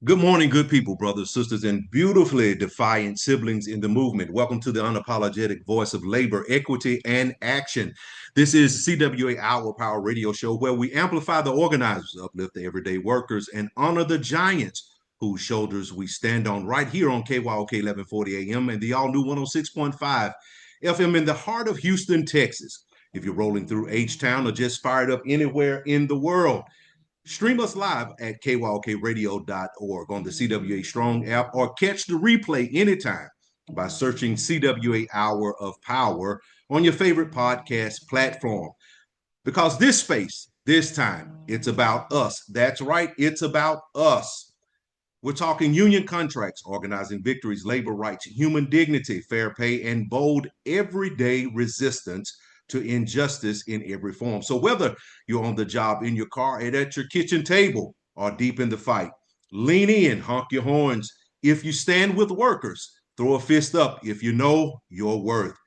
Good morning, good people, brothers, sisters, and beautifully defiant siblings in the movement. Welcome to the unapologetic voice of labor, equity, and action. This is CWA Our Power Radio Show, where we amplify the organizers, uplift the everyday workers, and honor the giants whose shoulders we stand on right here on KYOK 1140 AM and the all-new 106.5 FM in the heart of Houston, Texas. If you're rolling through H-Town or just fired up anywhere in the world, stream us live at kyokradio.org on the CWA Strong app or catch the replay anytime by searching CWA Hour of Power on your favorite podcast platform. Because this space, this time, it's about us. That's right, it's about us. We're talking union contracts, organizing victories, labor rights, human dignity, fair pay, and bold everyday resistance to injustice in every form. So whether you're on the job, in your car, and at your kitchen table, or deep in the fight, lean in, honk your horns. If you stand with workers, throw a fist up if you know your worth.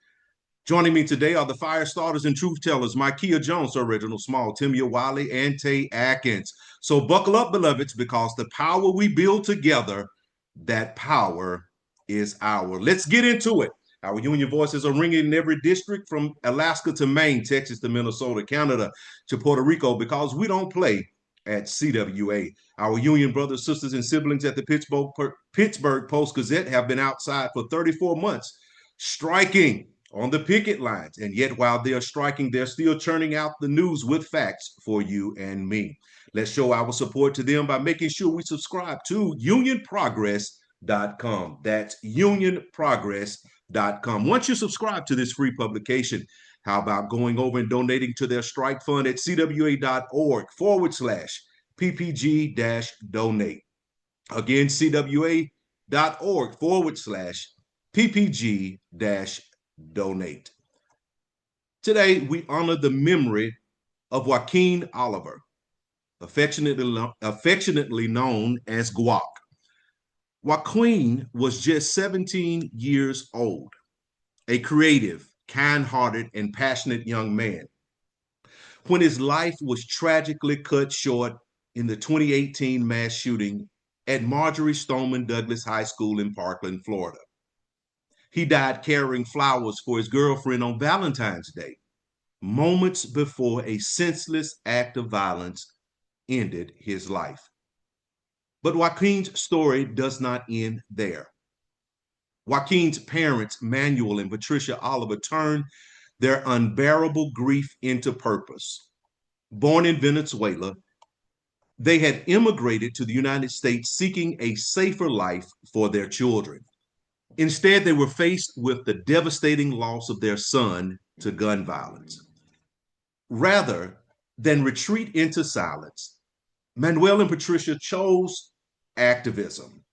Joining me today are the fire starters and truth tellers, Mikeya Jones, Reginald Small, Timmia Wiley, and Tay Akins. So buckle up, beloveds, because the power we build together, that power is our. Let's get into it. Our union voices are ringing in every district from Alaska to Maine, Texas to Minnesota, Canada to Puerto Rico, because we don't play at CWA. Our union brothers, sisters, and siblings at the Pittsburgh Post-Gazette have been outside for 34 months, striking on the picket lines. And yet, while they're striking, they're still churning out the news with facts for you and me. Let's show our support to them by making sure we subscribe to unionprogress.com. That's unionprogress.com. Once you subscribe to this free publication, how about going over and donating to their strike fund at cwa.org/PPG donate. Again, cwa.org/PPG donate. Today, we honor the memory of Joaquin Oliver, affectionately known as Guac. Joaquin was just 17 years old, a creative, kind-hearted, and passionate young man when his life was tragically cut short in the 2018 mass shooting at Marjory Stoneman Douglas High School in Parkland, Florida. He died carrying flowers for his girlfriend on Valentine's Day, moments before a senseless act of violence ended his life. But Joaquin's story does not end there. Joaquin's parents, Manuel and Patricia Oliver, turned their unbearable grief into purpose. Born in Venezuela, they had immigrated to the United States seeking a safer life for their children. Instead, they were faced with the devastating loss of their son to gun violence. Rather than retreat into silence, Manuel and Patricia chose activism.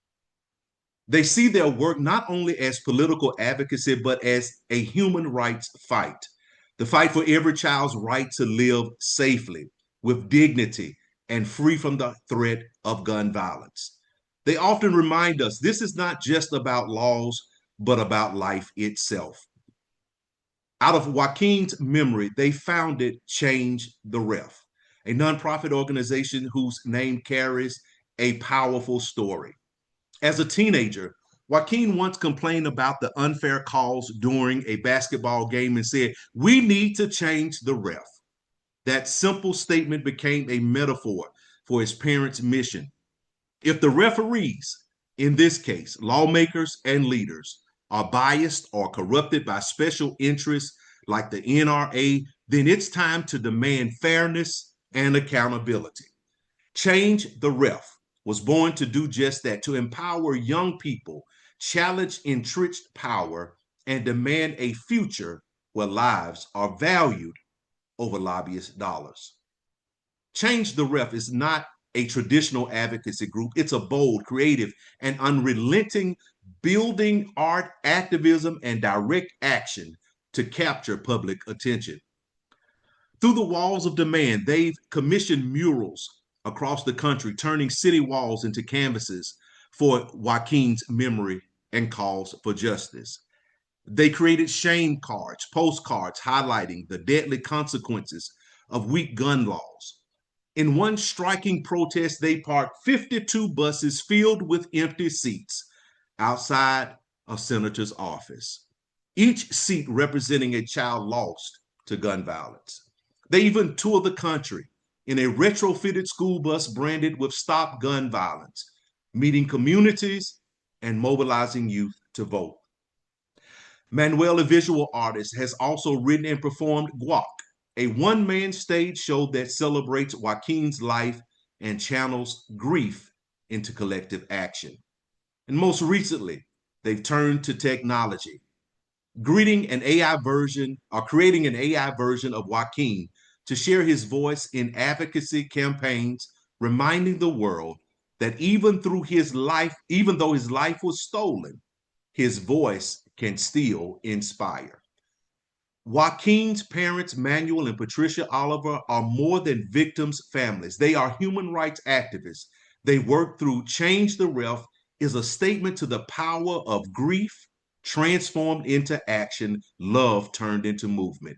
They see their work not only as political advocacy, but as a human rights fight. The fight for every child's right to live safely, with dignity, and free from the threat of gun violence. They often remind us this is not just about laws, but about life itself. Out of Joaquin's memory, they founded Change the Ref, a nonprofit organization whose name carries a powerful story. As a teenager, Joaquin once complained about the unfair calls during a basketball game and said, "We need to change the ref." That simple statement became a metaphor for his parents' mission. If the referees, in this case, lawmakers and leaders, are biased or corrupted by special interests like the NRA, then it's time to demand fairness and accountability. Change the Ref was born to do just that, to empower young people, challenge entrenched power, and demand a future where lives are valued over lobbyist dollars. Change the Ref is not a traditional advocacy group. It's a bold, creative, and unrelenting building art, activism, and direct action to capture public attention. Through the walls of demand, they've commissioned murals across the country, turning city walls into canvases for Joaquin's memory and calls for justice. They created shame cards, postcards highlighting the deadly consequences of weak gun laws. In one striking protest, they parked 52 buses filled with empty seats outside a senator's office, each seat representing a child lost to gun violence. They even toured the country in a retrofitted school bus branded with Stop Gun Violence, meeting communities and mobilizing youth to vote. Manuel, a visual artist, has also written and performed Guac, a one-man stage show that celebrates Joaquin's life and channels grief into collective action. And most recently, they've turned to technology, creating an AI version of Joaquin to share his voice in advocacy campaigns, reminding the world that even though his life was stolen, his voice can still inspire. Joaquin's parents, Manuel and Patricia Oliver, are more than victims' families. They are human rights activists. They work through Change the Ref is a statement to the power of grief transformed into action, love turned into movement.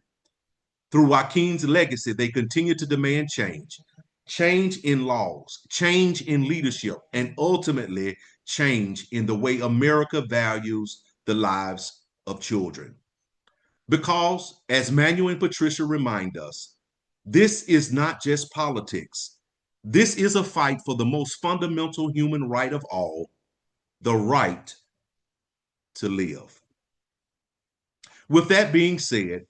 Through Joaquin's legacy, they continue to demand change. Change in laws, change in leadership, and ultimately change in the way America values the lives of children. Because, as Manuel and Patricia remind us, this is not just politics. This is a fight for the most fundamental human right of all, the right to live. With that being said,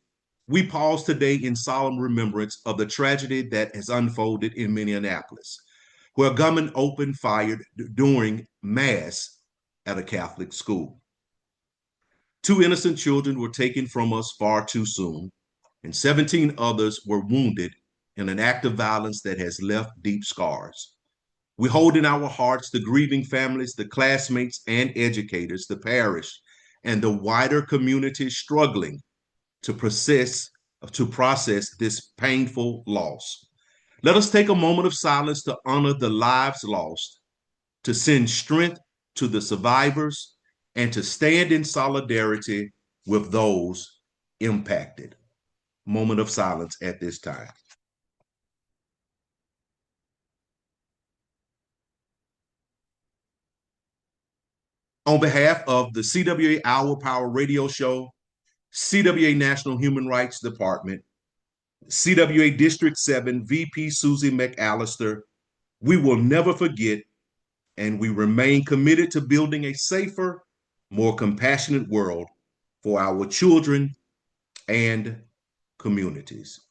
we pause today in solemn remembrance of the tragedy that has unfolded in Minneapolis, where a gunman opened fire during Mass at a Catholic school. 2 innocent children were taken from us far too soon, and 17 others were wounded in an act of violence that has left deep scars. We hold in our hearts the grieving families, the classmates and educators, the parish, and the wider community struggling to process this painful loss. Let us take a moment of silence to honor the lives lost, to send strength to the survivors, and to stand in solidarity with those impacted. Moment of silence at this time. On behalf of the CWA Our Power radio show, CWA National Human Rights Department, CWA District 7 VP Susie McAllister, we will never forget, and we remain committed to building a safer, more compassionate world for our children and communities.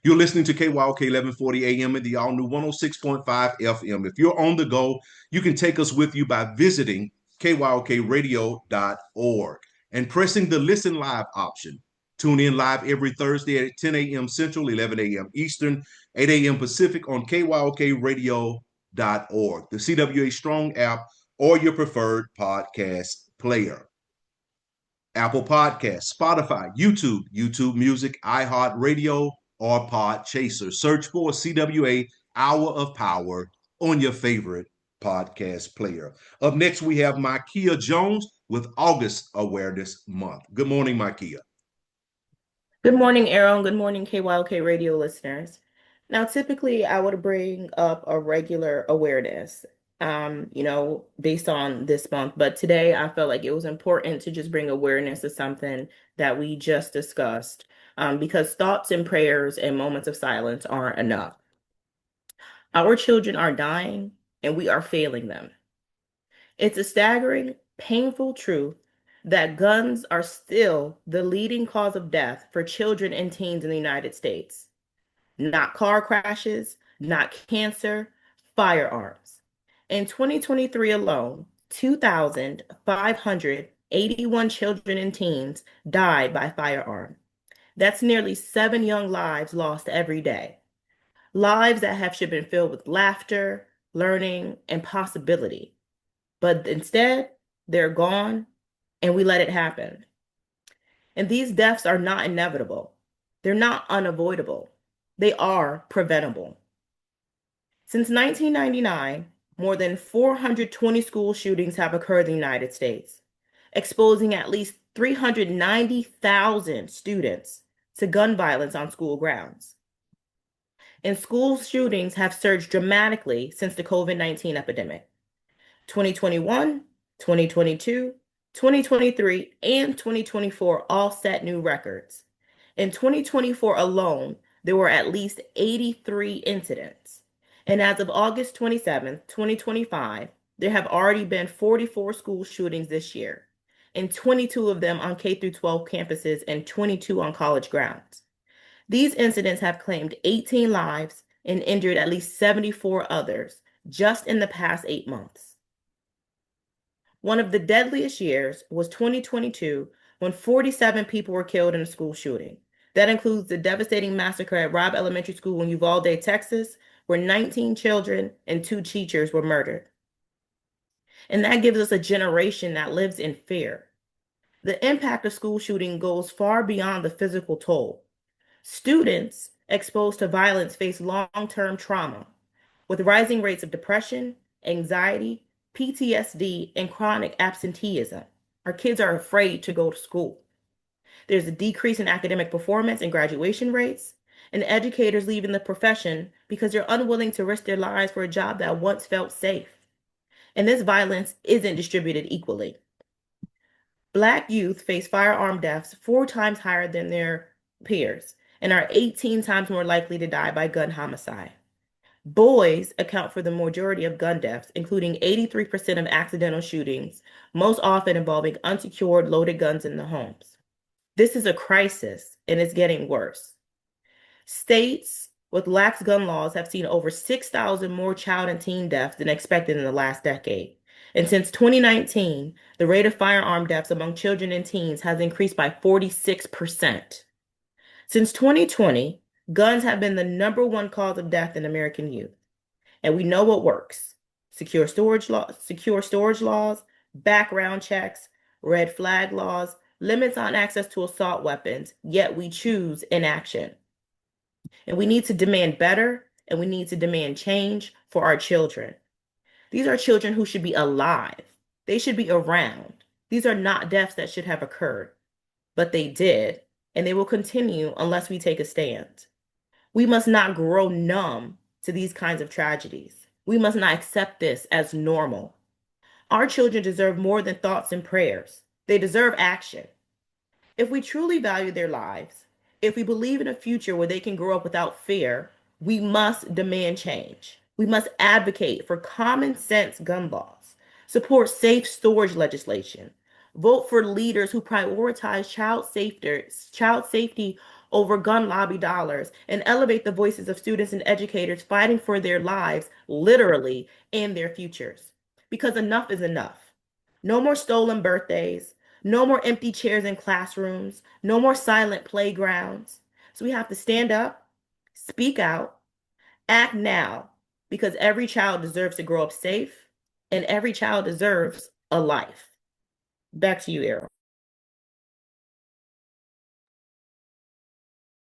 You're listening to KYOK 1140 AM and the all-new 106.5 FM. If you're on the go, you can take us with you by visiting kyokradio.org and pressing the Listen Live option. Tune in live every Thursday at 10 a.m. Central, 11 a.m. Eastern, 8 a.m. Pacific on kyokradio.org, the CWA Strong app, or your preferred podcast player. Apple Podcasts, Spotify, YouTube Music, iHeartRadio, or Pod Chaser. Search for CWA Hour of Power on your favorite podcast player. Up next, we have Mikeya Jones with August Awareness Month. Good morning, Mikeya. Good morning, Errol. Good morning, KYOK radio listeners. Now, typically, I would bring up a regular awareness, based on this month. But today, I felt like it was important to just bring awareness to something that we just discussed, because thoughts and prayers and moments of silence aren't enough. Our children are dying, and we are failing them. It's a staggering, painful truth that guns are still the leading cause of death for children and teens in the United States. Not car crashes, not cancer, firearms. In 2023 alone, 2,581 children and teens died by firearm. That's nearly 7 young lives lost every day. Lives that should have been filled with laughter, learning, and possibility. But instead, they're gone, and we let it happen. And these deaths are not inevitable. They're not unavoidable. They are preventable. Since 1999, more than 420 school shootings have occurred in the United States, exposing at least 390,000 students to gun violence on school grounds. And school shootings have surged dramatically since the COVID-19 epidemic. 2021, 2022, 2023, and 2024 all set new records. In 2024 alone, there were at least 83 incidents. And as of August 27, 2025, there have already been 44 school shootings this year, and 22 of them on K through 12 campuses and 22 on college grounds. These incidents have claimed 18 lives and injured at least 74 others just in the past 8 months. One of the deadliest years was 2022, when 47 people were killed in a school shooting. That includes the devastating massacre at Robb Elementary School in Uvalde, Texas, where 19 children and 2 teachers were murdered. And that gives us a generation that lives in fear. The impact of school shooting goes far beyond the physical toll. Students exposed to violence face long-term trauma, with rising rates of depression, anxiety, PTSD, and chronic absenteeism. Our kids are afraid to go to school. There's a decrease in academic performance and graduation rates, and educators leaving the profession because they're unwilling to risk their lives for a job that once felt safe. And this violence isn't distributed equally. Black youth face firearm deaths 4 times higher than their peers and are 18 times more likely to die by gun homicide. Boys account for the majority of gun deaths, including 83% of accidental shootings, most often involving unsecured loaded guns in the homes. This is a crisis, and it's getting worse. States with lax gun laws have seen over 6,000 more child and teen deaths than expected in the last decade. And since 2019, the rate of firearm deaths among children and teens has increased by 46%. Since 2020, guns have been the #1 cause of death in American youth. And we know what works. Secure storage laws, background checks, red flag laws, limits on access to assault weapons, yet we choose inaction. And we need to demand better, and we need to demand change for our children. These are children who should be alive. They should be around. These are not deaths that should have occurred, but they did, and they will continue unless we take a stand. We must not grow numb to these kinds of tragedies. We must not accept this as normal. Our children deserve more than thoughts and prayers. They deserve action. If we truly value their lives, if we believe in a future where they can grow up without fear, we must demand change. We must advocate for common sense gun laws, support safe storage legislation, vote for leaders who prioritize child safety over gun lobby dollars, and elevate the voices of students and educators fighting for their lives, literally, and their futures. Because enough is enough. No more stolen birthdays, no more empty chairs in classrooms, no more silent playgrounds. So we have to stand up, speak out, act now, because every child deserves to grow up safe, and every child deserves a life. Back to you, Errol.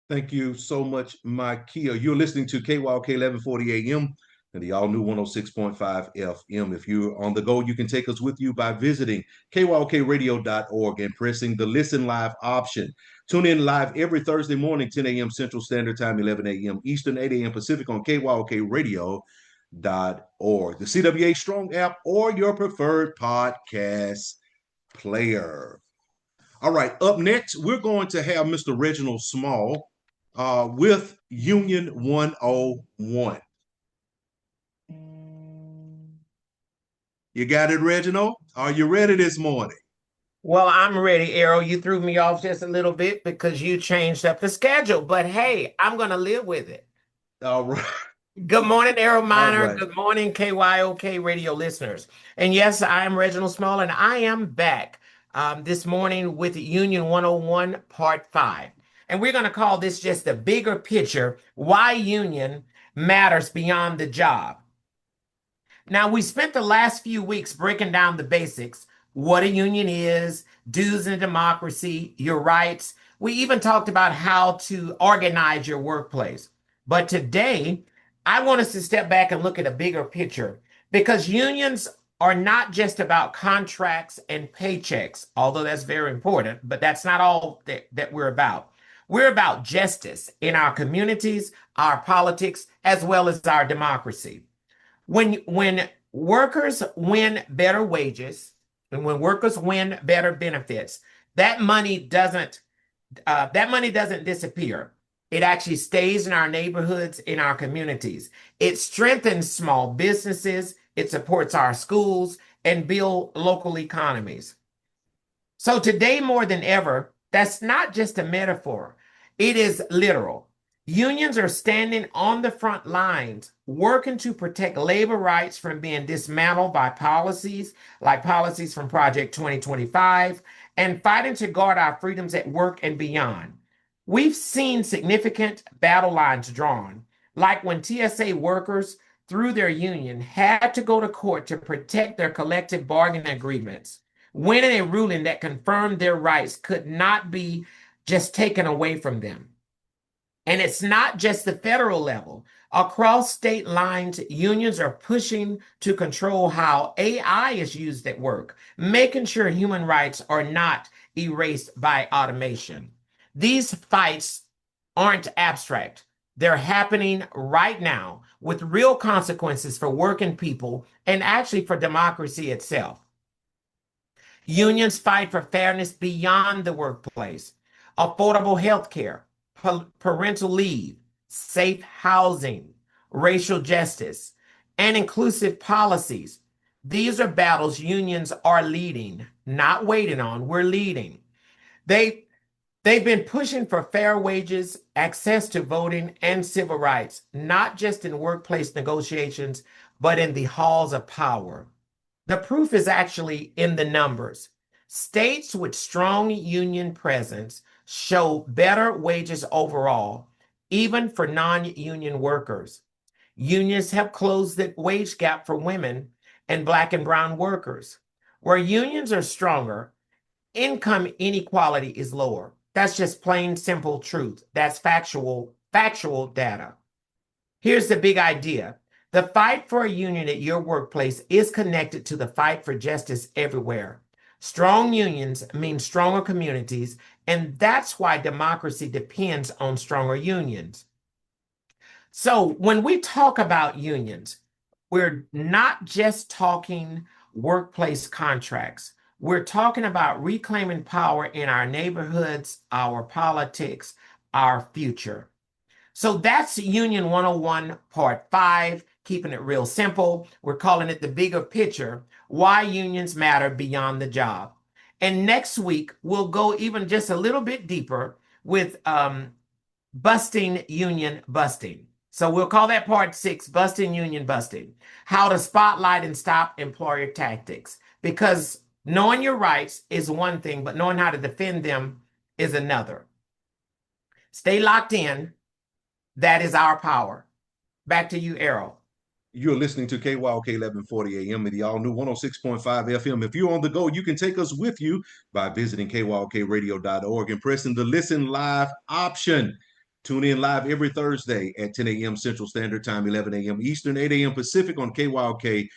Thank you so much, Mikeya. You're listening to KYOK 1140 AM and the all-new 106.5 FM. If you're on the go, you can take us with you by visiting kyokradio.org and pressing the Listen Live option. Tune in live every Thursday morning, 10 a.m. Central Standard Time, 11 a.m. Eastern, 8 a.m. Pacific on kyokradio.org, the CWA Strong app, or your preferred podcast player. All right, up next, we're going to have Mr. Reginald Small with Union 101. You got it, Reginald? Are you ready this morning? Well, I'm ready, Errol. You threw me off just a little bit because you changed up the schedule, but hey, I'm going to live with it. All right. Good morning, Errol Minor. Right. Good morning, KYOK radio listeners. And yes, I am Reginald Small, and I am back this morning with Union 101 Part 5. And we're going to call this just the bigger picture, why union matters beyond the job. Now, we spent the last few weeks breaking down the basics, what a union is, dues in a democracy, your rights. We even talked about how to organize your workplace. But today, I want us to step back and look at a bigger picture, because unions are not just about contracts and paychecks, although that's very important, but that's not all that we're about. We're about justice in our communities, our politics, as well as our democracy. When workers win better wages and when workers win better benefits, that money doesn't disappear. It actually stays in our neighborhoods, in our communities. It strengthens small businesses, it supports our schools, and build local economies. So today more than ever, that's not just a metaphor, it is literal. Unions are standing on the front lines, working to protect labor rights from being dismantled by policies like policies from Project 2025, and fighting to guard our freedoms at work and beyond. We've seen significant battle lines drawn, like when TSA workers, through their union, had to go to court to protect their collective bargaining agreements, winning a ruling that confirmed their rights could not be just taken away from them. And it's not just the federal level. Across state lines, unions are pushing to control how AI is used at work, making sure human rights are not erased by automation. These fights aren't abstract. They're happening right now with real consequences for working people and actually for democracy itself. Unions fight for fairness beyond the workplace, affordable health care, parental leave, safe housing, racial justice, and inclusive policies. These are battles unions are leading, not waiting on. We're leading. They've been pushing for fair wages, access to voting, and civil rights, not just in workplace negotiations, but in the halls of power. The proof is actually in the numbers. States with strong union presence show better wages overall, even for non-union workers. Unions have closed the wage gap for women and Black and brown workers. Where unions are stronger, income inequality is lower. That's just plain simple truth. That's factual data. Here's the big idea. The fight for a union at your workplace is connected to the fight for justice everywhere. Strong unions mean stronger communities, and that's why democracy depends on stronger unions. So when we talk about unions, we're not just talking workplace contracts. We're talking about reclaiming power in our neighborhoods, our politics, our future. So that's Union 101, Part 5, keeping it real simple. We're calling it the bigger picture, why unions matter beyond the job. And next week, we'll go even just a little bit deeper with busting union busting. So we'll call that Part 6, busting union busting, how to spotlight and stop employer tactics. Because knowing your rights is one thing, but knowing how to defend them is another. Stay locked in. That is our power. Back to you, Errol. You're listening to KYOK 1140 AM and the all new 106.5 FM. If you're on the go, you can take us with you by visiting kyokradio.org and pressing the listen live option. Tune in live every Thursday at 10 a.m. Central Standard Time, 11 a.m. Eastern, 8 a.m. Pacific on kyokradio.org,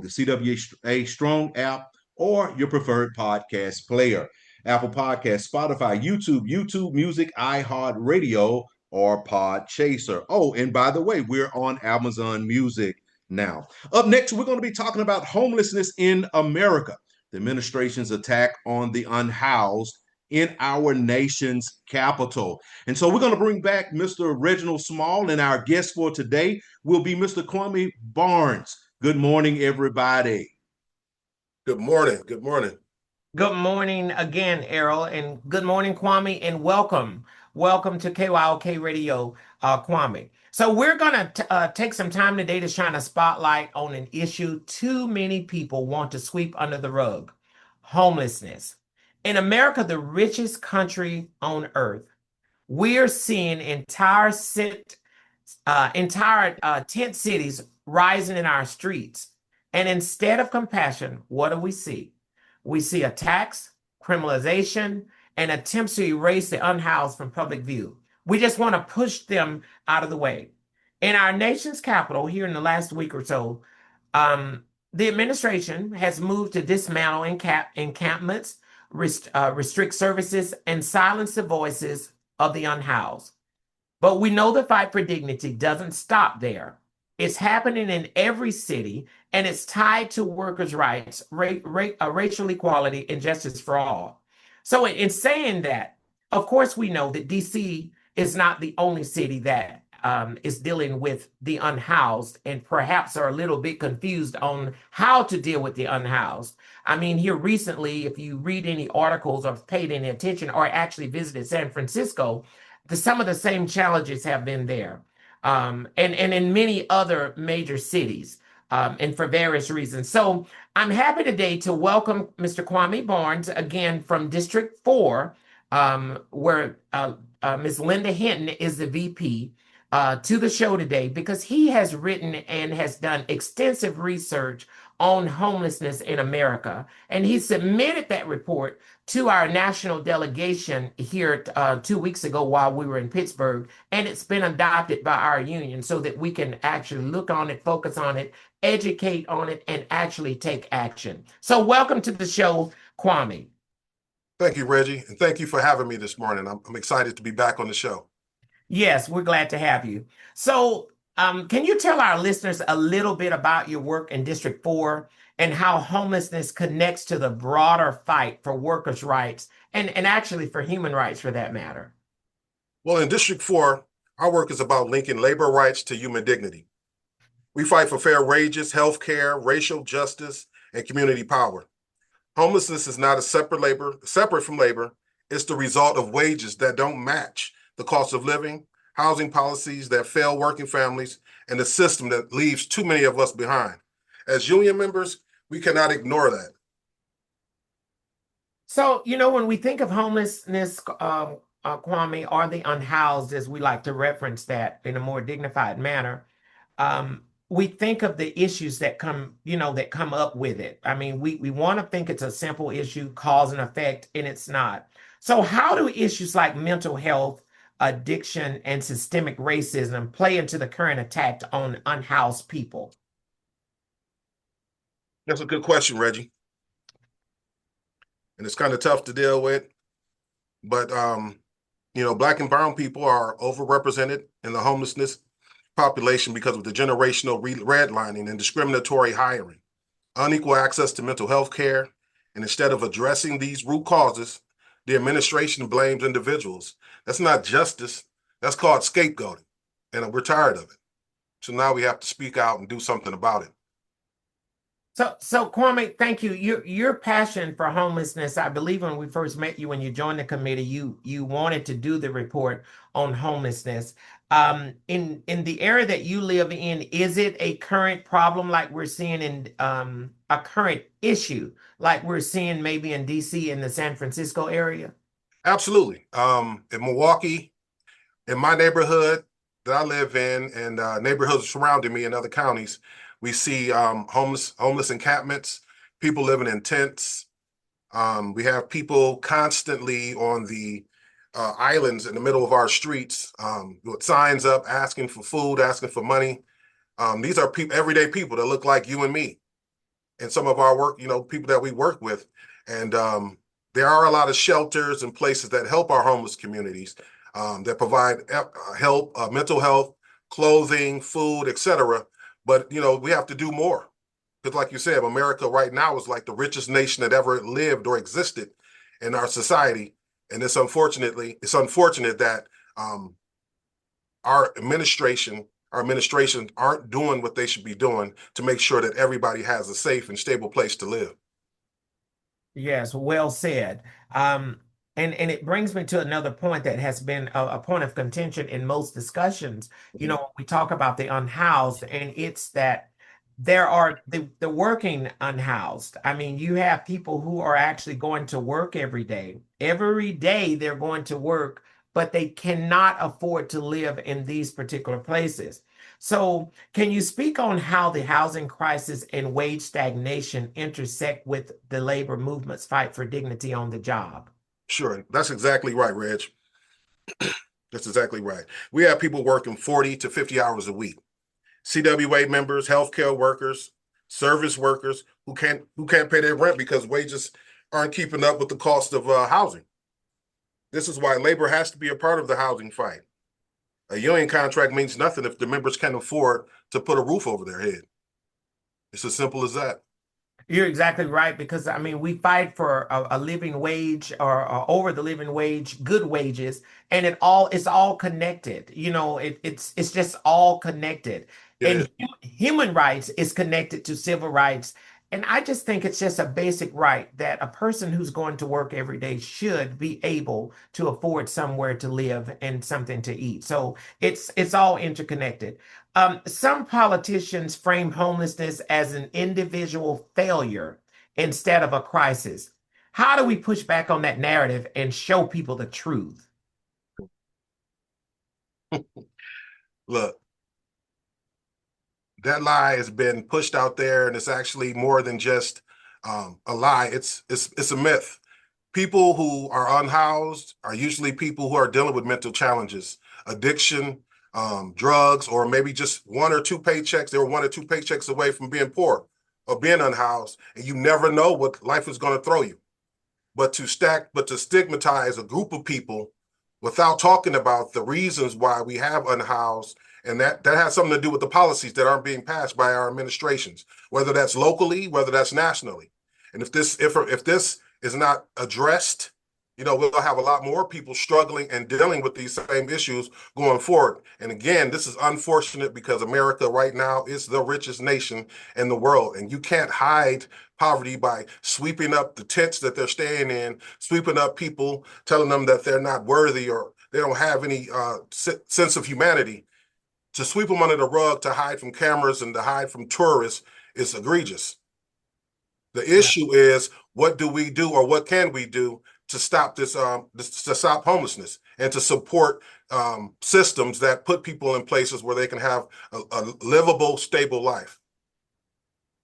the CWA Strong app, or your preferred podcast player. Apple Podcasts, Spotify, YouTube Music, iHeartRadio, or Pod Chaser. Oh, and by the way, we're on Amazon Music now. Up next, we're going to be talking about homelessness in America, the administration's attack on the unhoused in our nation's capital. And so we're going to bring back Mr. Reginald Small, and our guest for today will be Mr. Kwami Barnes. Good morning, everybody. Good morning. Good morning. Good morning again, Errol, and good morning, Kwami, and welcome. Welcome to KYOK Radio, Kwami. So we're going to take some time today to shine a spotlight on an issue too many people want to sweep under the rug: homelessness. In America, the richest country on earth, we're seeing entire tent cities rising in our streets. And instead of compassion, what do we see? We see attacks, criminalization, and attempts to erase the unhoused from public view. We just want to push them out of the way. In our nation's capital, here in the last week or so, the administration has moved to dismantle encampments, restrict services, and silence the voices of the unhoused. But we know the fight for dignity doesn't stop there. It's happening in every city, and it's tied to workers' rights, racial equality, and justice for all. So, in saying that, of course, we know that DC is not the only city that is dealing with the unhoused, and perhaps are a little bit confused on how to deal with the unhoused. I mean, here recently, if you read any articles or paid any attention or actually visited San Francisco, some of the same challenges have been there, and in many other major cities, and for various reasons. So I'm happy today to welcome Mr. Kwami Barnes again from District 4, where Ms. Linda Hinton is the VP, to the show today because he has written and has done extensive research on homelessness in America. And he submitted that report to our national delegation here 2 weeks ago while we were in Pittsburgh. And it's been adopted by our union so that we can actually look on it, focus on it, educate on it, and actually take action. So welcome to the show, Kwami. Thank you, Reggie, and thank you for having me this morning. I'm excited to be back on the show. Yes, we're glad to have you. So, can you tell our listeners a little bit about your work in District 4 and how homelessness connects to the broader fight for workers' rights and actually for human rights for that matter? Well, in District 4, our work is about linking labor rights to human dignity. We fight for fair wages, health care, racial justice, and community power. Homelessness is not separate from labor. It's the result of wages that don't match the cost of living, housing policies that fail working families, and a system that leaves too many of us behind. As union members, we cannot ignore that. So, when we think of homelessness, Kwame, or the unhoused, as we like to reference that in a more dignified manner, we think of the issues that come up with it. I mean, we want to think it's a simple issue, cause and effect, and it's not. So how do issues like mental health, addiction, and systemic racism play into the current attack on unhoused people? That's a good question, Reggie. And it's kind of tough to deal with. But, Black and brown people are overrepresented in the homelessness population because of the generational redlining and discriminatory hiring, unequal access to mental health care. And instead of addressing these root causes, the administration blames individuals. That's not justice. That's called scapegoating. And we're tired of it. So now we have to speak out and do something about it. So Kwame, thank you. Your passion for homelessness, I believe when we first met you, when you joined the committee, you wanted to do the report on homelessness. In the area that you live in, is it a current problem like we're seeing in a current issue like we're seeing maybe in DC in the San Francisco area? Absolutely. In Milwaukee, in my neighborhood that I live in, and neighborhoods surrounding me in other counties, we see homeless encampments, people living in tents. We have people constantly on the islands in the middle of our streets with signs up asking for food, asking for money. These are everyday people that look like you and me and some of our work, people that we work with. And there are a lot of shelters and places that help our homeless communities, that provide help, mental health, clothing, food, etc. But, we have to do more. Because like you said, America right now is like the richest nation that ever lived or existed in our society. And it's unfortunate that our administrations aren't doing what they should be doing to make sure that everybody has a safe and stable place to live. Yes, well said. And it brings me to another point that has been a point of contention in most discussions. When we talk about the unhoused, and it's that there are the working unhoused. I mean, you have people who are actually going to work every day. Every day they're going to work, but they cannot afford to live in these particular places. So can you speak on how the housing crisis and wage stagnation intersect with the labor movement's fight for dignity on the job? Sure. That's exactly right, Reg. That's exactly right. We have people working 40 to 50 hours a week. CWA members, healthcare workers, service workers who can't pay their rent because wages aren't keeping up with the cost of housing. This is why labor has to be a part of the housing fight. A union contract means nothing if the members can't afford to put a roof over their head. It's as simple as that. You're exactly right, because I mean, we fight for a living wage, or over the living wage, good wages, and it's all connected. You know, it's just all connected. It is. And human rights is connected to civil rights. And I just think it's just a basic right that a person who's going to work every day should be able to afford somewhere to live and something to eat. So it's all interconnected. Some politicians frame homelessness as an individual failure instead of a crisis. How do we push back on that narrative and show people the truth? Look, that lie has been pushed out there, and it's actually more than just a lie. It's a myth. People who are unhoused are usually people who are dealing with mental challenges, addiction, drugs, or maybe just one or two paychecks. They were one or two paychecks away from being poor or being unhoused, and you never know what life is going to throw you. But to stigmatize a group of people without talking about the reasons why we have unhoused, and that has something to do with the policies that aren't being passed by our administrations, whether that's locally, whether that's nationally. And if this is not addressed, we'll have a lot more people struggling and dealing with these same issues going forward. And again, this is unfortunate because America right now is the richest nation in the world. And you can't hide poverty by sweeping up the tents that they're staying in, sweeping up people, telling them that they're not worthy or they don't have any sense of humanity. To sweep them under the rug, to hide from cameras and to hide from tourists is egregious. The issue is, what do we do, or what can we do to stop to stop homelessness and to support systems that put people in places where they can have a livable, stable life?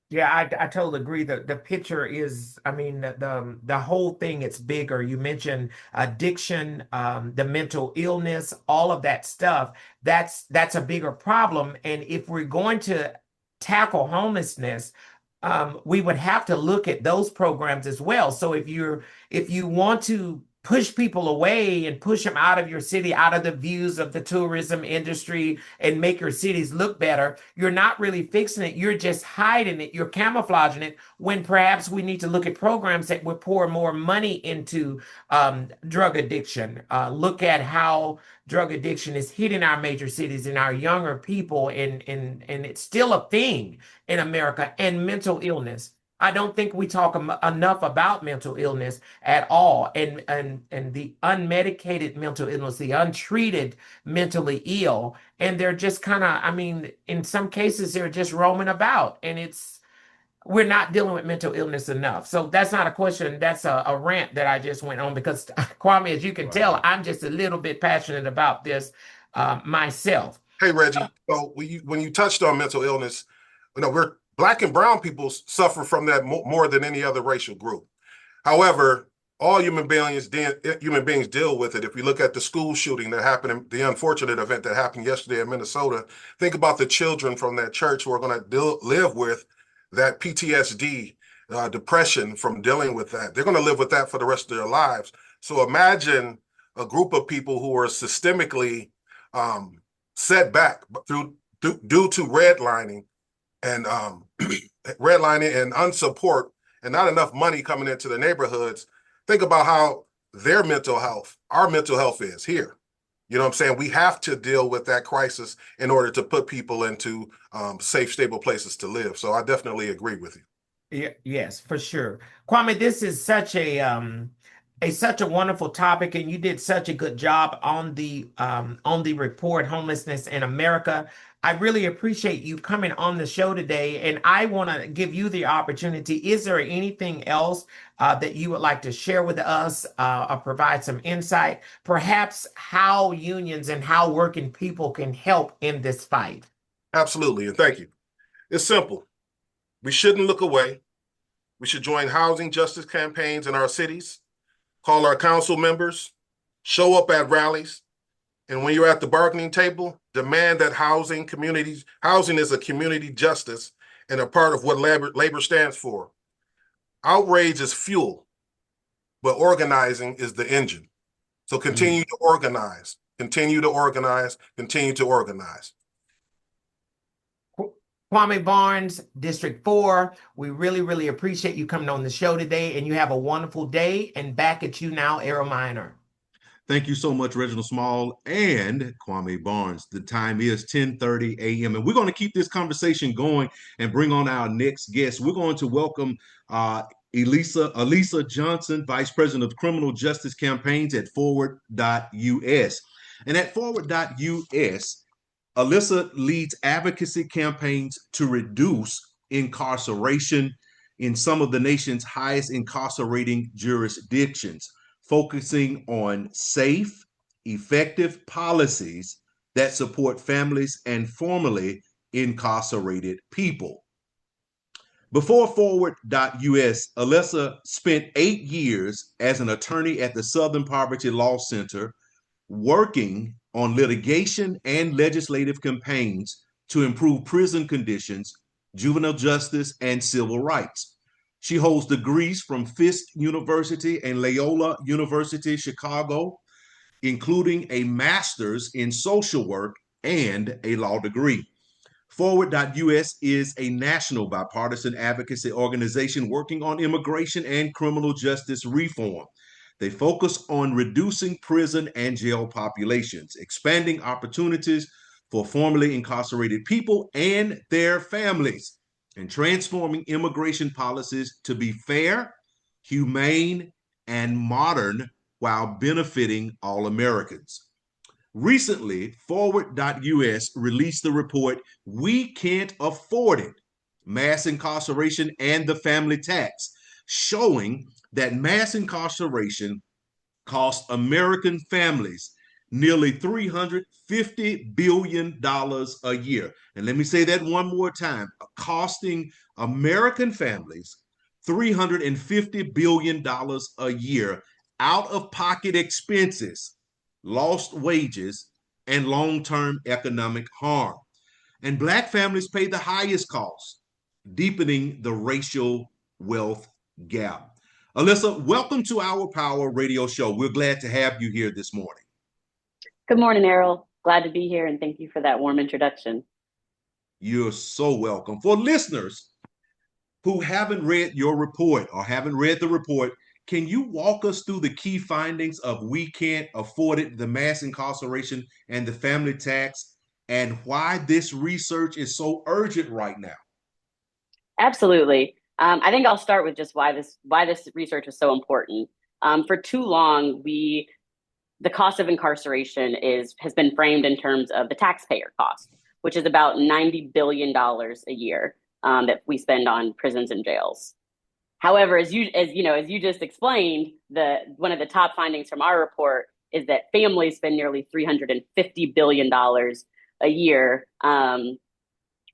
Yeah, I totally agree. The picture is, I mean, the whole thing, it's bigger. You mentioned addiction, the mental illness, all of that stuff. That's a bigger problem. And if we're going to tackle homelessness, we would have to look at those programs as well. So if you want to push people away and push them out of your city, out of the views of the tourism industry, and make your cities look better, you're not really fixing it. You're just hiding it. You're camouflaging it, when perhaps we need to look at programs that would pour more money into drug addiction. Look at how drug addiction is hitting our major cities and our younger people, and it's still a thing in America. And mental illness. I don't think we talk enough about mental illness at all, and the unmedicated mental illness, the untreated mentally ill, and they're just kind of, I mean, in some cases they're just roaming about, and we're not dealing with mental illness enough. So that's not a question. That's a rant that I just went on because, Kwame, as you can tell, I'm just a little bit passionate about this myself. Hey, Reggie. So when you touched on mental illness, we're Black and brown people suffer from that more than any other racial group. However, all human beings deal with it. If we look at the school shooting that happened, the unfortunate event that happened yesterday in Minnesota, think about the children from that church who are going to live with that PTSD, depression from dealing with that. They're going to live with that for the rest of their lives. So imagine a group of people who are systemically set back due to redlining and redlining and unsupport and not enough money coming into the neighborhoods. Think about how their mental health, our mental health is here. You know what I'm saying? We have to deal with that crisis in order to put people into safe, stable places to live. So I definitely agree with you. Yeah, yes, for sure. Kwame, this is such a wonderful topic, and you did such a good job on the report, Homelessness in America. I really appreciate you coming on the show today, and I want to give you the opportunity. Is there anything else that you would like to share with us, or provide some insight, perhaps how unions and how working people can help in this fight? Absolutely, and thank you. It's simple. We shouldn't look away. We should join housing justice campaigns in our cities, call our council members, show up at rallies, and when you're at the bargaining table, demand that housing is a community justice and a part of what labor stands for. Outrage is fuel. but organizing is the engine. So continue to organize, continue to organize, continue to organize. Kwami Barnes, District 4, we really, really appreciate you coming on the show today, and you have a wonderful day. And back at you now, Errol Minor. Thank you so much, Reginald Small and Kwami Barnes. The time is 10:30 a.m. And we're going to keep this conversation going and bring on our next guest. We're going to welcome Elissa Johnson, Vice President of Criminal Justice Campaigns at Forward.us. And at Forward.us, Elissa leads advocacy campaigns to reduce incarceration in some of the nation's highest incarcerating jurisdictions, focusing on safe, effective policies that support families and formerly incarcerated people. Before Forward.us, Elissa spent 8 years as an attorney at the Southern Poverty Law Center, working on litigation and legislative campaigns to improve prison conditions, juvenile justice, and civil rights. She holds degrees from Fisk University and Loyola University, Chicago, including a master's in social work and a law degree. Forward.us is a national bipartisan advocacy organization working on immigration and criminal justice reform. They focus on reducing prison and jail populations, expanding opportunities for formerly incarcerated people and their families, and transforming immigration policies to be fair, humane, and modern while benefiting all Americans. Recently, Forward.us released the report, "We Can't Afford It: Mass Incarceration and the Family Tax," showing that mass incarceration costs American families nearly $350 billion a year. And let me say that one more time, costing American families $350 billion a year, out of pocket expenses, lost wages, and long-term economic harm. And Black families pay the highest cost, deepening the racial wealth gap. Elissa, welcome to our Power Radio Show. We're glad to have you here this morning. Good morning, Errol. Glad to be here, and thank you for that warm introduction. You're so welcome. For listeners who haven't read your report or haven't read the report, can you walk us through the key findings of "We Can't Afford It: The Mass Incarceration and the Family Tax," and why this research is so urgent right now? Absolutely. I think I'll start with just why this research is so important. For too long, the cost of incarceration has been framed in terms of the taxpayer cost, which is about $90 billion a year that we spend on prisons and jails. However, as you just explained, one of the top findings from our report is that families spend nearly $350 billion a year.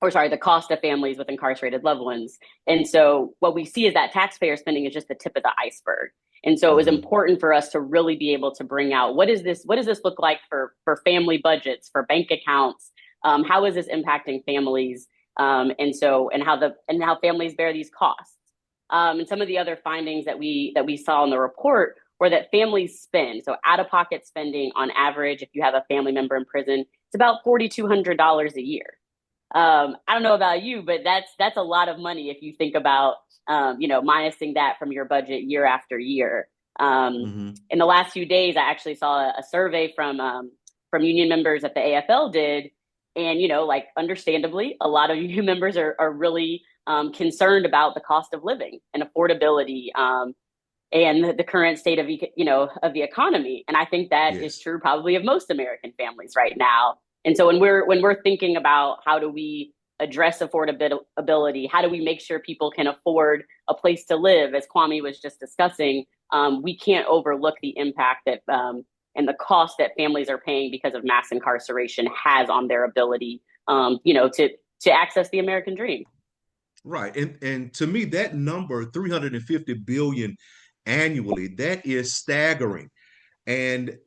The cost of families with incarcerated loved ones. And so what we see is that taxpayer spending is just the tip of the iceberg. And so it was important for us to really be able to bring out, what does this look like for family budgets, for bank accounts? How is this impacting families? And how families bear these costs. And some of the other findings that we saw in the report were that families spend, so out-of-pocket spending on average, if you have a family member in prison, it's about $4,200 a year. I don't know about you, but that's a lot of money if you think about minusing that from your budget year after year. In the last few days, I actually saw a survey from union members that the AFL did, and understandably, a lot of union members are really concerned about the cost of living and affordability and the current state of the economy. And I think that is true probably of most American families right now. And so when we're thinking about how do we address affordability, how do we make sure people can afford a place to live, as Kwami was just discussing, we can't overlook the impact that and the cost that families are paying because of mass incarceration has on their ability, to access the American dream. Right, and to me, that number, 350 billion annually, that is staggering. And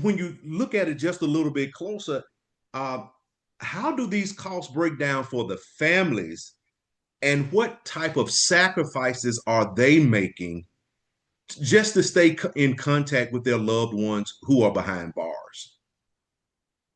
when you look at it just a little bit closer, how do these costs break down for the families, and what type of sacrifices are they making just to stay in contact with their loved ones who are behind bars?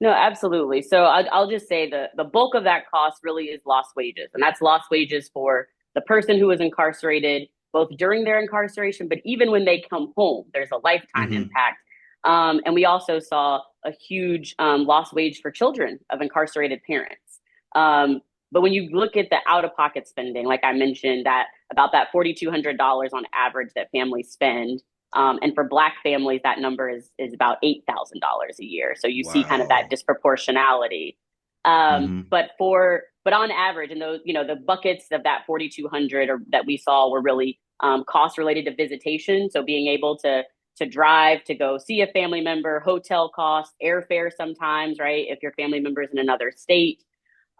No, absolutely. So I'll just say the bulk of that cost really is lost wages, and that's lost wages for the person who was incarcerated, both during their incarceration, but even when they come home, there's a lifetime Mm-hmm. impact. And we also saw a huge lost wage for children of incarcerated parents. But when you look at the out-of-pocket spending, like I mentioned, that about that $4,200 on average that families spend. And for Black families, that number is about $8,000 a year. So you see kind of that Wow. disproportionality. Mm-hmm. But on average, and those, the buckets of that 4,200 or that we saw were really costs related to visitation. So being able to drive to go see a family member, hotel costs, airfare sometimes, right? If your family member is in another state,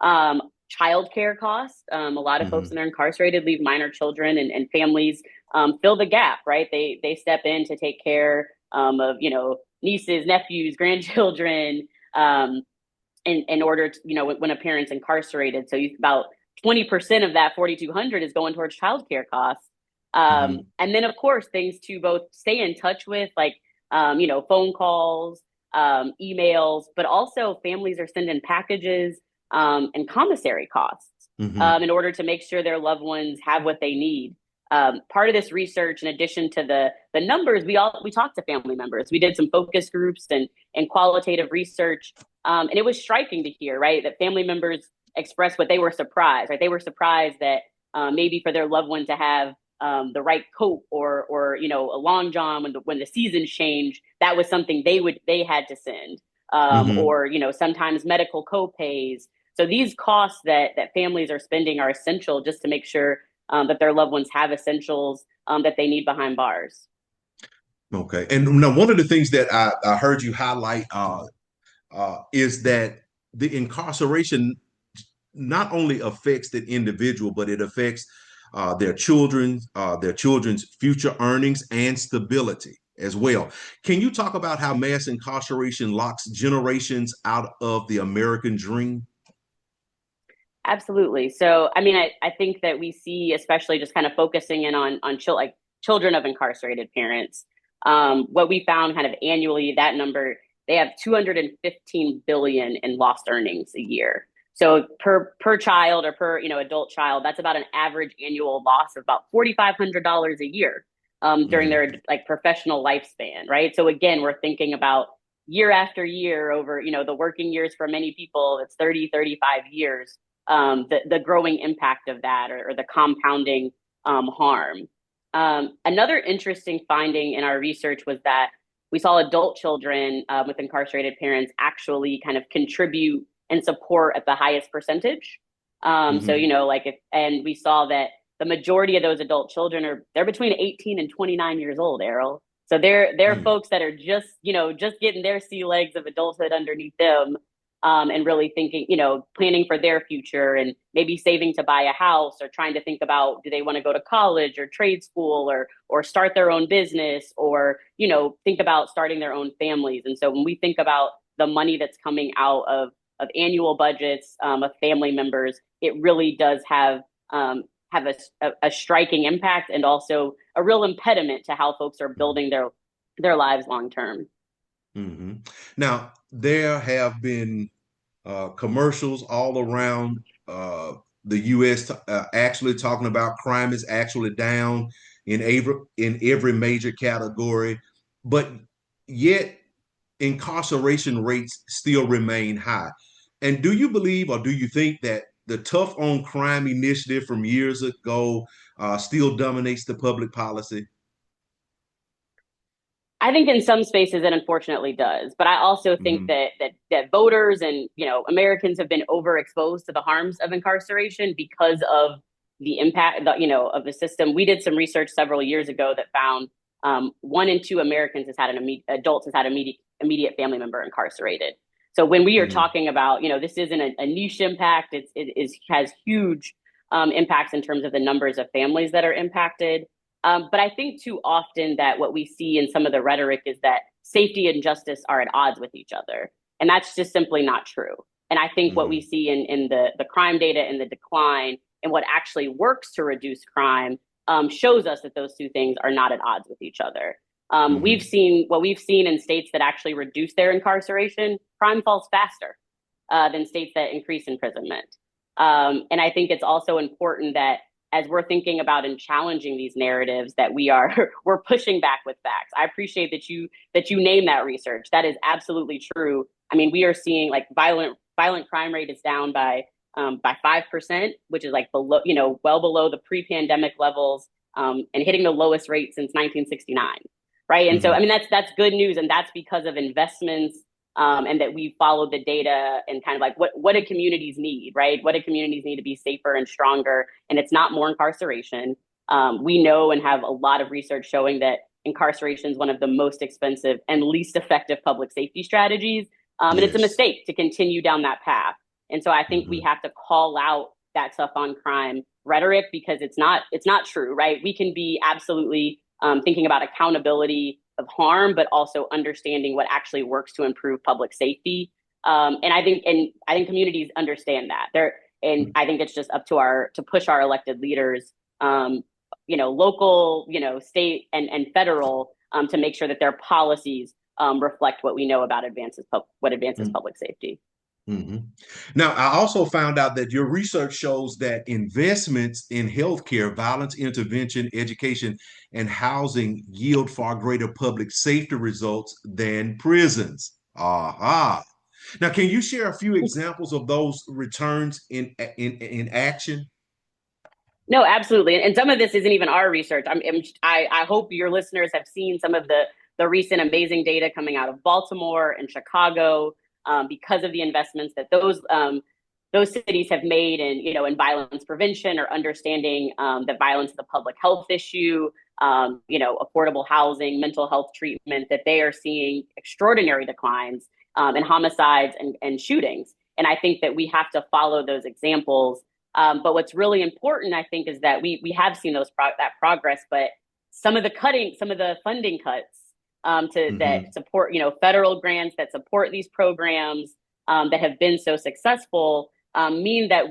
childcare costs. A lot of folks Mm-hmm. that are incarcerated leave minor children, and families fill the gap, right? They step in to take care of nieces, nephews, grandchildren, in order to when a parent's incarcerated. So about 20% of that 4,200 is going towards childcare costs. Mm-hmm. And then of course things to both stay in touch with, like phone calls, emails, but also families are sending packages and commissary costs Mm-hmm. in order to make sure their loved ones have what they need. Part of this research, in addition to the numbers, we talked to family members. We did some focus groups and qualitative research, and it was striking to hear, right, that family members expressed what they were surprised, right? They were surprised that maybe for their loved one to have the right coat or a long john when the seasons change, that was something they had to send, Mm-hmm. or sometimes medical co-pays. So these costs that families are spending are essential just to make sure that their loved ones have essentials that they need behind bars. Okay. And now, one of the things that I heard you highlight is that the incarceration not only affects the individual, but it affects their children's future earnings and stability as well. Can you talk about how mass incarceration locks generations out of the American dream? Absolutely. So, I mean, I think that we see, especially just kind of focusing in on children of incarcerated parents, what we found kind of annually, that number, they have 215 billion in lost earnings a year. So per child or per adult child, that's about an average annual loss of about $4,500 a year during Mm-hmm. their like professional lifespan, right? So again, we're thinking about year after year over the working years for many people, it's 30, 35 years. The growing impact of that, or the compounding harm. Another interesting finding in our research was that we saw adult children with incarcerated parents actually kind of contribute and support at the highest percentage. So Mm-hmm. and we saw that the majority of those adult children they're between 18 and 29 years old, Errol. So they're Mm-hmm. folks that are just getting their sea legs of adulthood underneath them, and really thinking, planning for their future and maybe saving to buy a house, or trying to think about, do they want to go to college or trade school, or start their own business, or think about starting their own families. And so when we think about the money that's coming out of annual budgets of family members, it really does have a striking impact, and also a real impediment to how folks are building their lives long term. Mm-hmm. Now, there have been commercials all around the U.S. Actually talking about crime is actually down in every major category, but yet incarceration rates still remain high. And do you believe, or do you think that the tough on crime initiative from years ago still dominates the public policy? I think in some spaces it unfortunately does, but I also think Mm-hmm. that voters and Americans have been overexposed to the harms of incarceration because of the impact of the system. We did some research several years ago that found 1 in 2 Americans adults has had immediate family member incarcerated. So when we are Mm-hmm. talking about this isn't a niche impact, has huge impacts in terms of the numbers of families that are impacted. But I think too often that what we see in some of the rhetoric is that safety and justice are at odds with each other. And that's just simply not true. And I think what we Mm-hmm. see in the crime data and the decline, and what actually works to reduce crime, shows us that those two things are not at odds with each other. Mhm. We've seen in states that actually reduce their incarceration, crime falls faster than states that increase imprisonment. And I think it's also important that as we're thinking about and challenging these narratives, that we're pushing back with facts. I appreciate that you name that research. That is absolutely true. I mean, we are seeing like violent crime rate is down by 5%, which is like below, well below the pre-pandemic levels, and hitting the lowest rate since 1969. Right. And so, I mean, that's good news. And that's because of investments, and that we followed the data and kind of like what do communities need, right? What do communities need to be safer and stronger? And it's not more incarceration. We know and have a lot of research showing that incarceration is one of the most expensive and least effective public safety strategies. And it's a mistake to continue down that path. And so I think we have to call out that tough on crime rhetoric, because it's not true, right? We can be absolutely thinking about accountability of harm, but also understanding what actually works to improve public safety. And I think communities understand that. I think it's just up to push our elected leaders, local, state and federal, to make sure that their policies reflect what we know about what advances public safety. Mm-hmm. Now, I also found out that your research shows that investments in healthcare, violence intervention, education, and housing yield far greater public safety results than prisons. Aha. Now, can you share a few examples of those returns in action? No, absolutely. And some of this isn't even our research. I hope your listeners have seen some of the recent amazing data coming out of Baltimore and Chicago, because of the investments that those cities have made in violence prevention, or understanding that violence is a public health issue, affordable housing, mental health treatment, that they are seeing extraordinary declines in homicides and shootings. And I think that we have to follow those examples. But what's really important, I think, is that we have seen that progress, but some of the funding cuts that support, federal grants that support these programs that have been so successful, mean that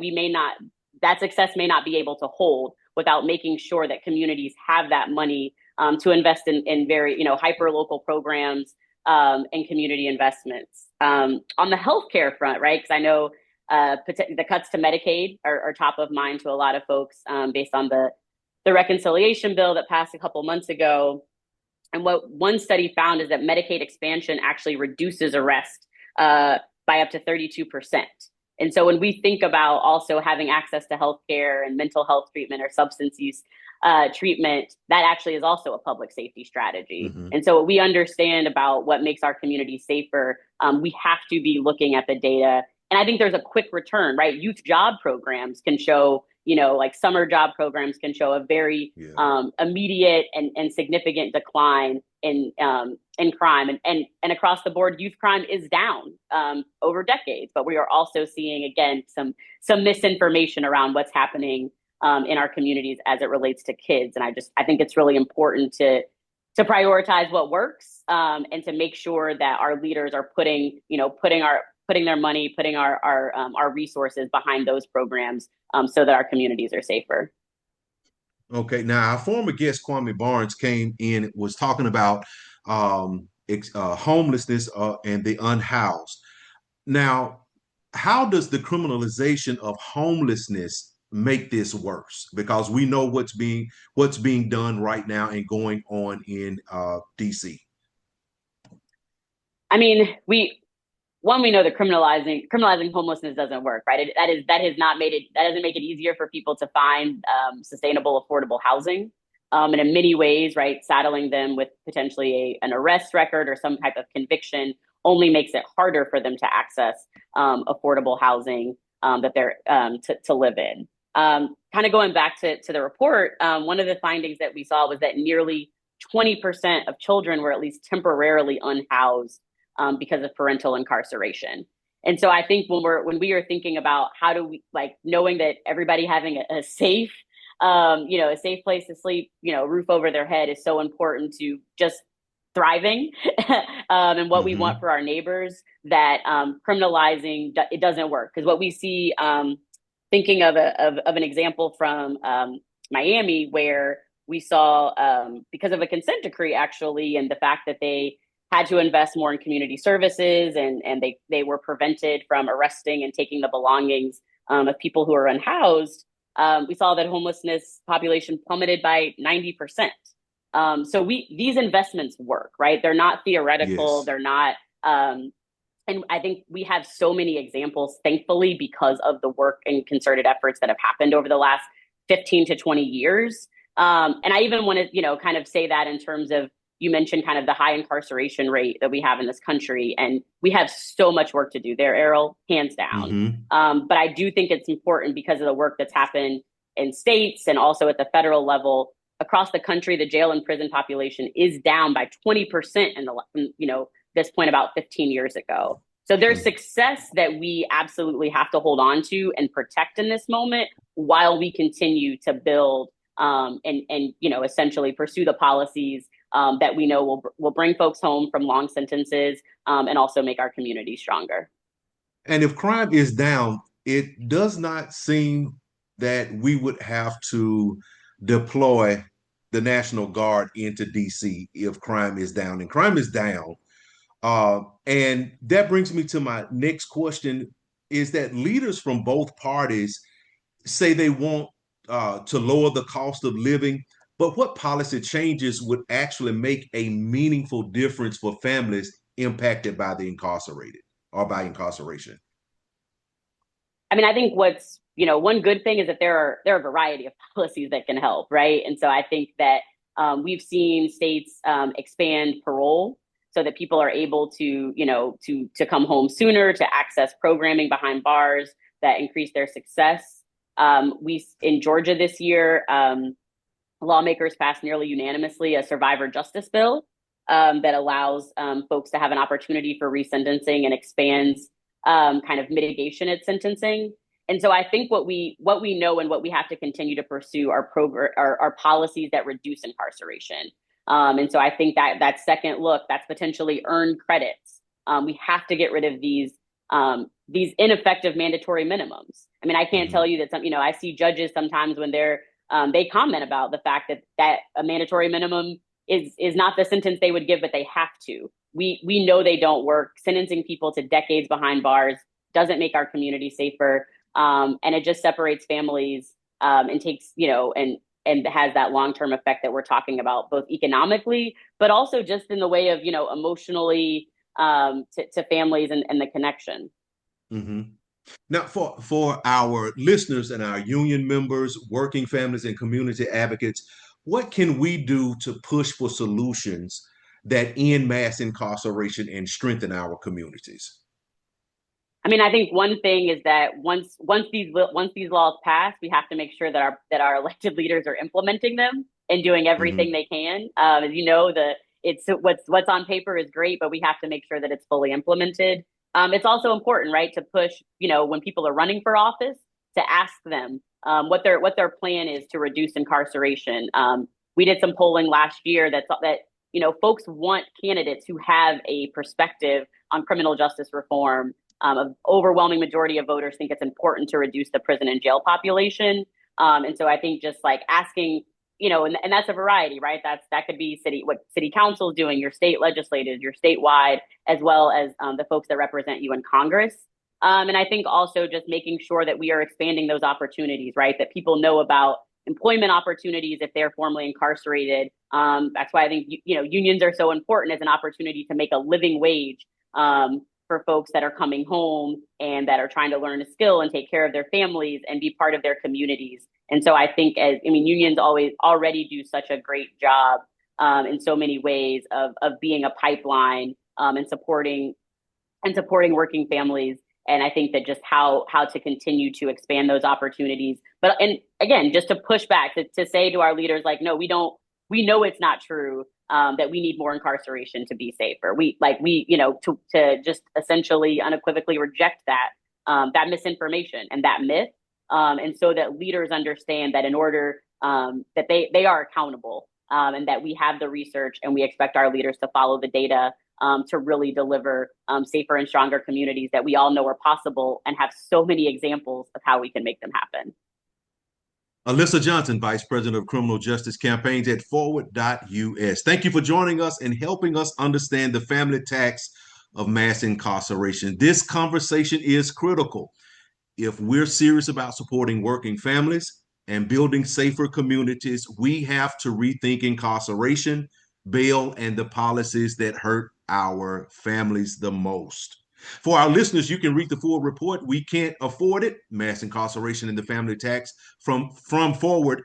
that success may not be able to hold without making sure that communities have that money to invest in very, hyper local programs and community investments. On the healthcare front, right? Because I know the cuts to Medicaid are top of mind to a lot of folks, based on the reconciliation bill that passed a couple months ago. And what one study found is that Medicaid expansion actually reduces arrest by up to 32%. And so when we think about also having access to healthcare and mental health treatment or substance use treatment, that actually is also a public safety strategy. And so what we understand about what makes our community safer, we have to be looking at the data. And I think there's a quick return, right? Youth job programs can show, like summer job programs can show a very immediate and significant decline in crime. And across the board, youth crime is down over decades. But we are also seeing, again, some misinformation around what's happening in our communities as it relates to kids. And I think it's really important to prioritize what works, and to make sure that our leaders are putting their money, putting our resources behind those programs, so that our communities are safer. Okay, now our former guest Kwami Barnes came in, was talking about homelessness and the unhoused. Now, how does the criminalization of homelessness make this worse? Because we know what's being done right now and going on in DC. I mean, we know that criminalizing homelessness doesn't work, right? That doesn't make it easier for people to find sustainable, affordable housing. And in many ways, right, saddling them with potentially an arrest record or some type of conviction only makes it harder for them to access affordable housing that they're to live in. Kind of going back to the report, one of the findings that we saw was that nearly 20% of children were at least temporarily unhoused because of parental incarceration. And so I think when we are thinking about how do we, like, knowing that everybody having a safe, a safe place to sleep, roof over their head is so important to just thriving, and what we want for our neighbors, that criminalizing, it doesn't work. Because what we see, thinking of an example from Miami, where we saw, because of a consent decree, actually, and the fact that they had to invest more in community services, and they were prevented from arresting and taking the belongings of people who are unhoused, we saw that homelessness population plummeted by 90%. So these investments work, right? They're not theoretical. Yes. They're not, and I think we have so many examples, thankfully, because of the work and concerted efforts that have happened over the last 15 to 20 years. And I even want to, kind of say that in terms of, you mentioned kind of the high incarceration rate that we have in this country, and we have so much work to do there, Errol, hands down. Mm-hmm. But I do think it's important because of the work that's happened in states and also at the federal level. Across the country, the jail and prison population is down by 20% this point about 15 years ago. So there's success that we absolutely have to hold on to and protect in this moment while we continue to build and essentially pursue the policies that we know will bring folks home from long sentences and also make our community stronger. And if crime is down, it does not seem that we would have to deploy the National Guard into DC if crime is down. And crime is down. And that brings me to my next question, is that leaders from both parties say they want to lower the cost of living, but what policy changes would actually make a meaningful difference for families impacted by the incarcerated or by incarceration? I mean, I think what's, one good thing is that there are a variety of policies that can help, right? And so I think that we've seen states expand parole so that people are able to, to come home sooner, to access programming behind bars that increase their success. In Georgia this year, lawmakers passed nearly unanimously a survivor justice bill that allows folks to have an opportunity for resentencing and expands kind of mitigation at sentencing. And so I think what we know and what we have to continue to pursue are policies that reduce incarceration. And so I think that second look, that's potentially earned credits. We have to get rid of these ineffective mandatory minimums. I mean, I can't tell you that I see judges sometimes when they comment about the fact that a mandatory minimum is not the sentence they would give, but they have to. We know they don't work. Sentencing people to decades behind bars doesn't make our community safer. And it just separates families and takes, and has that long-term effect that we're talking about, both economically, but also just in the way of, emotionally to families and the connection. Mm-hmm. Now, for our listeners and our union members, working families, and community advocates, what can we do to push for solutions that end mass incarceration and strengthen our communities? I mean, I think one thing is that once these laws pass, we have to make sure that our elected leaders are implementing them and doing everything they can. As you know, it's what's on paper is great, but we have to make sure that it's fully implemented. It's also important, right, to push, when people are running for office, to ask them what their plan is to reduce incarceration. We did some polling last year that folks want candidates who have a perspective on criminal justice reform. An overwhelming majority of voters think it's important to reduce the prison and jail population. And so I think just like asking, and that's a variety, right? That could be what city council is doing, your state legislators, your statewide, as well as the folks that represent you in Congress. And I think also just making sure that we are expanding those opportunities, right? That people know about employment opportunities if they're formerly incarcerated. That's why I think, unions are so important as an opportunity to make a living wage for folks that are coming home and that are trying to learn a skill and take care of their families and be part of their communities. And so I think unions already do such a great job in so many ways of being a pipeline and supporting working families. And I think that just how to continue to expand those opportunities. And again, just to push back, to say to our leaders, like, no, we know it's not true. That we need more incarceration to be safer. To just essentially unequivocally reject that misinformation and that myth. And so that leaders understand that in order that they are accountable and that we have the research and we expect our leaders to follow the data to really deliver safer and stronger communities that we all know are possible and have so many examples of how we can make them happen. Elissa Johnson, Vice President of Criminal Justice Campaigns at Forward.us. Thank you for joining us and helping us understand the family tax of mass incarceration. This conversation is critical. If we're serious about supporting working families and building safer communities, we have to rethink incarceration, bail, and the policies that hurt our families the most. For our listeners, you can read the full report. We Can't Afford It, Mass Incarceration and the Family Tax from Forward.us.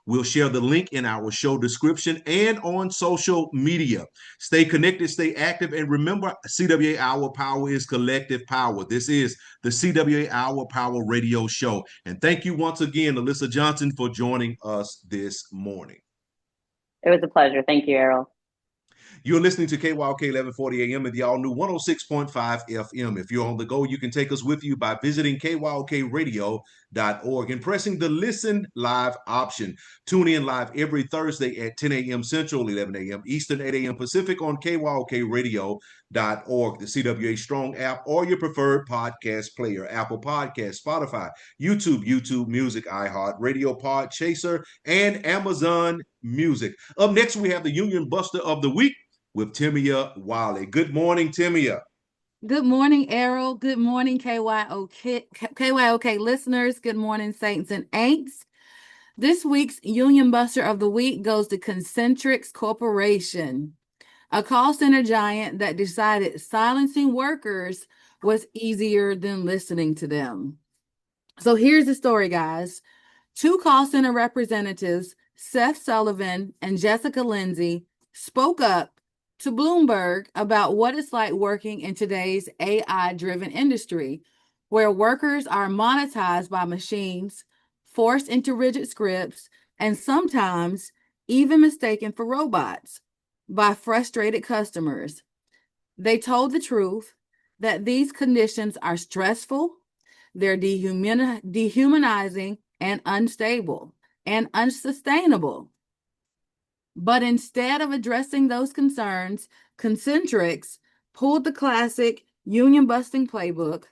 We'll share the link in our show description and on social media. Stay connected, stay active, and remember, CWA Our Power is collective power. This is the CWA Our Power radio show. And thank you once again, Elissa Johnson, for joining us this morning. It was a pleasure. Thank you, Errol. You're listening to KYOK 1140 AM and the all-new 106.5 FM. If you're on the go, you can take us with you by visiting kyokradio.org and pressing the Listen Live option. Tune in live every Thursday at 10 a.m. Central, 11 a.m. Eastern, 8 a.m. Pacific on kyokradio.org, the CWA Strong app, or your preferred podcast player, Apple Podcasts, Spotify, YouTube Music, iHeart Radio, Podchaser, and Amazon Music. Up next, we have the Union Buster of the Week with Timmia Wiley. Good morning, Timmia. Good morning, Errol. Good morning, KYOK listeners. Good morning, Saints and Aints. This week's Union Buster of the Week goes to Concentrix Corporation, a call center giant that decided silencing workers was easier than listening to them. So here's the story, guys. Two call center representatives, Seth Sullivan and Jessica Lindsay, spoke up to Bloomberg about what it's like working in today's AI-driven industry, where workers are monetized by machines, forced into rigid scripts, and sometimes even mistaken for robots by frustrated customers. They told the truth that these conditions are stressful, they're dehumanizing and unstable and unsustainable. But instead of addressing those concerns, Concentrix pulled the classic union-busting playbook.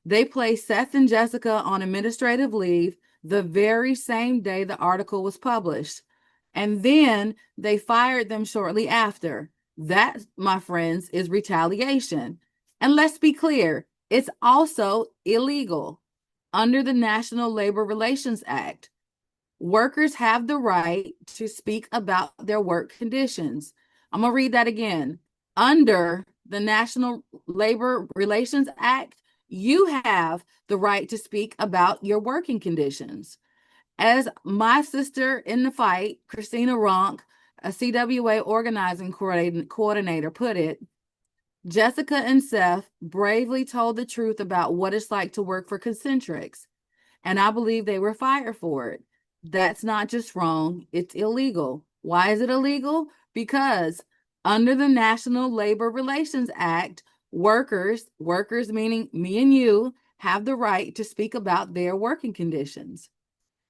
They placed Seth and Jessica on administrative leave the very same day the article was published. And then they fired them shortly after. That, my friends, is retaliation. And let's be clear, it's also illegal under the National Labor Relations Act. Workers have the right to speak about their work conditions. I'm going to read that again. Under the National Labor Relations Act, you have the right to speak about your working conditions. As my sister in the fight, Christina Ronk, a CWA organizing coordinator, put it, Jessica and Seth bravely told the truth about what it's like to work for Concentrix, and I believe they were fired for it. That's not just wrong, it's illegal. Why is it illegal? Because under the National Labor Relations Act, workers meaning me and you, have the right to speak about their working conditions.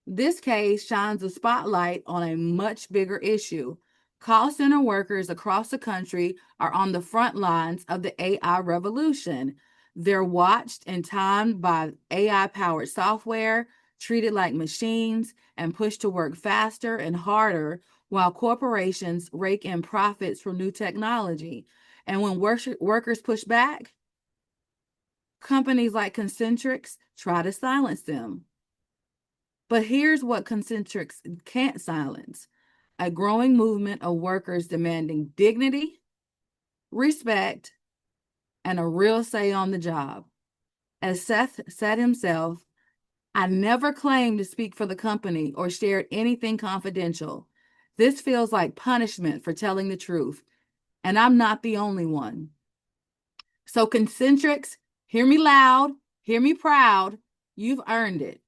This case shines a spotlight on a much bigger issue. Call center workers across the country are on the front lines of the AI revolution. They're watched and timed by AI-powered software, treated like machines, and pushed to work faster and harder while corporations rake in profits from new technology. And when workers push back, companies like Concentrix try to silence them. But here's what Concentrix can't silence: a growing movement of workers demanding dignity, respect, and a real say on the job. As Seth said himself, I never claimed to speak for the company or shared anything confidential. This feels like punishment for telling the truth, and I'm not the only one. So Concentrix, hear me loud, hear me proud, you've earned it.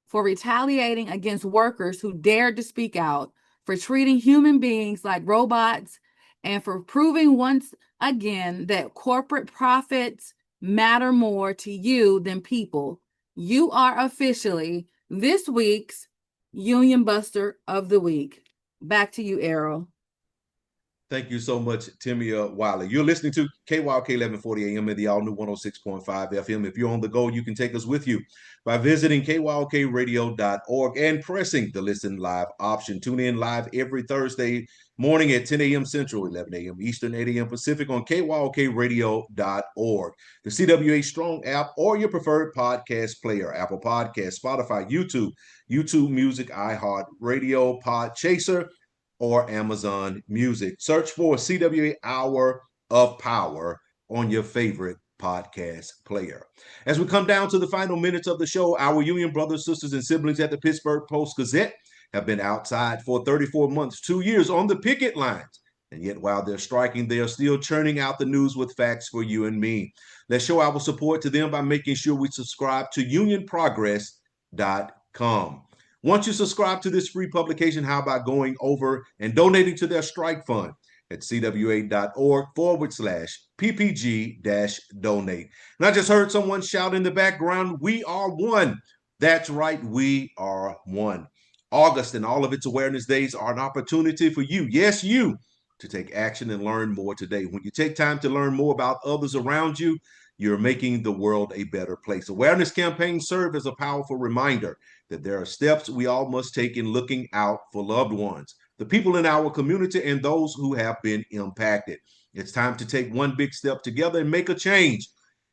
For retaliating against workers who dared to speak out, for treating human beings like robots, and for proving once again that corporate profits matter more to you than people. You are officially this week's Union Buster of the Week. Back to you, Errol. Thank you so much, Timmia Wiley. You're listening to KYOK 1140 AM and the all-new 106.5 FM. If you're on the go, you can take us with you by visiting kyokradio.org and pressing the Listen Live option. Tune in live every Thursday morning at 10 a.m. Central, 11 a.m. Eastern, 8 a.m. Pacific on kyokradio.org, the CWA Strong app, or your preferred podcast player, Apple Podcasts, Spotify, YouTube Music, iHeart Radio, Podchaser, or Amazon Music. Search for CWA Hour of Power on your favorite podcast player. As we come down to the final minutes of the show, our union brothers, sisters, and siblings at the Pittsburgh Post-Gazette have been outside for 34 months, 2 years on the picket lines. And yet while they're striking, they are still churning out the news with facts for you and me. Let's show our support to them by making sure we subscribe to unionprogress.com. Once you subscribe to this free publication, how about going over and donating to their strike fund at cwa.org/ppg-donate. And I just heard someone shout in the background, "We are one." That's right, we are one. August and all of its awareness days are an opportunity for you, yes, you, to take action and learn more today. When you take time to learn more about others around you, you're making the world a better place. Awareness campaigns serve as a powerful reminder that there are steps we all must take in looking out for loved ones, the people in our community, and those who have been impacted. It's time to take one big step together and make a change.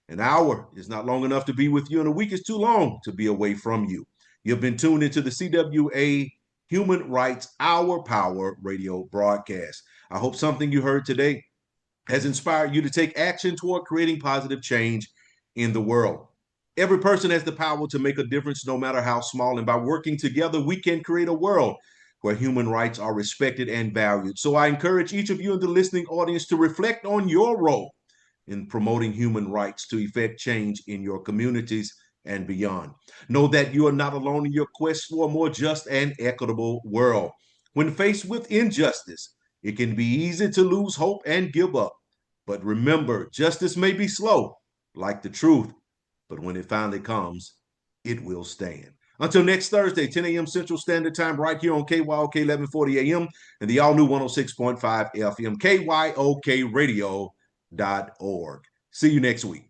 An hour is not long enough to be with you, and a week is too long to be away from you. You've been tuned into the CWA Human Rights Hour Power radio broadcast. I hope something you heard today has inspired you to take action toward creating positive change in the world. Every person has the power to make a difference, no matter how small. And by working together, we can create a world where human rights are respected and valued. So I encourage each of you in the listening audience to reflect on your role in promoting human rights to effect change in your communities and beyond. Know that you are not alone in your quest for a more just and equitable world. When faced with injustice, it can be easy to lose hope and give up. But remember, justice may be slow, like the truth, but when it finally comes, it will stand. Until next Thursday, 10 a.m. Central Standard Time, right here on KYOK 1140 AM and the all-new 106.5 FM, kyokradio.org. See you next week.